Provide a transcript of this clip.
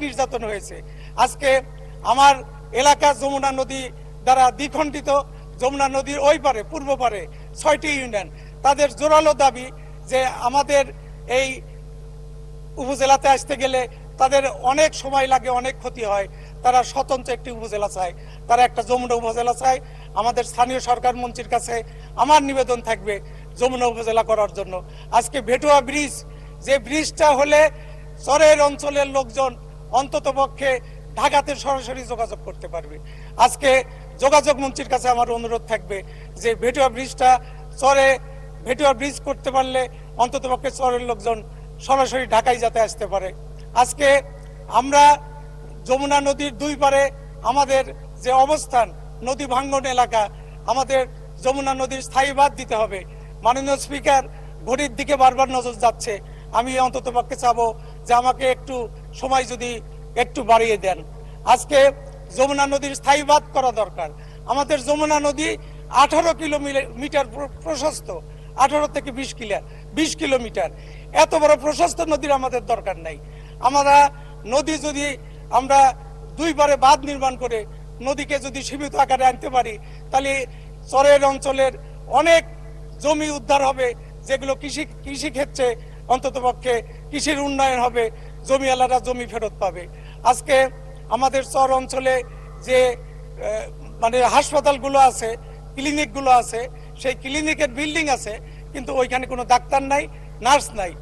নির্যাতন হয়েছে। আজকে আমার এলাকা যমুনা নদী দ্বারা দ্বিখণ্ডিত। যমুনা নদীর ওই পারে পূর্ব পারে 6টি ইউনিয়ন, তাদের জোরালো দাবি যে আমাদের এই উপজেলাতে আসতে গেলে তাদের অনেক সময় লাগে, অনেক ক্ষতি হয়। তারা স্বতন্ত্র একটি উপজেলা চায়, তারা একটা যমুনা উপজেলা চায়। আমাদের স্থানীয় সরকার মন্ত্রীর কাছে আমার নিবেদন থাকবে যমুনা উপজেলা করার জন্য। আজকে ভেটুয়া ব্রিজ, যে ব্রিজটা হলে চরের অঞ্চলের লোকজন অন্ততপক্ষে ঢাকাতে সরাসরি যোগাযোগ করতে পারবে। আজকে যোগাযোগ মন্ত্রীর কাছে আমার অনুরোধ থাকবে যে ভেটুয়া ব্রিজ করতে পারলে অন্ততপক্ষে চরের লোকজন সরাসরি ঢাকায় যাতে আসতে পারে। আজকে আমরা যমুনা নদীর দুই পারে আমাদের যে অবস্থান, নদী ভাঙ্গন এলাকা, আমাদের যমুনা নদীর স্থায়ী বাঁধ দিতে হবে। মাননীয় স্পিকার, ঘড়ির দিকে বারবার নজর যাচ্ছে, আমি অন্ততপক্ষে চাবো যে আমাকে একটু সময় যদি একটু বাড়িয়ে দেন। আজকে যমুনা নদীর স্থায়ী বাঁধ করা দরকার। আমাদের যমুনা নদী 18 কিলোমিটার প্রশস্ত, 18 থেকে 20 কিলোমিটার। এত বড় প্রশস্ত নদীর আমাদের দরকার নাই। আমরা নদী যদি আমরা দুই পারে বাঁধ নির্মাণ করে নদীকে যদি সীমিত আকারে আনতে পারি, তাহলে চরের অঞ্চলের অনেক জমি উদ্ধার হবে, যেগুলো কৃষি ক্ষেত্রে অন্ততপক্ষে কৃষির উন্নয়ন হবে, জমিওয়ালারা জমি ফেরত পাবে। আজকে আমাদের চর অঞ্চলে যে মানে হাসপাতালগুলো আছে, ক্লিনিকগুলো আছে, সেই ক্লিনিকের বিল্ডিং আছে, কিন্তু ওইখানে কোনো ডাক্তার নাই, নার্স নাই।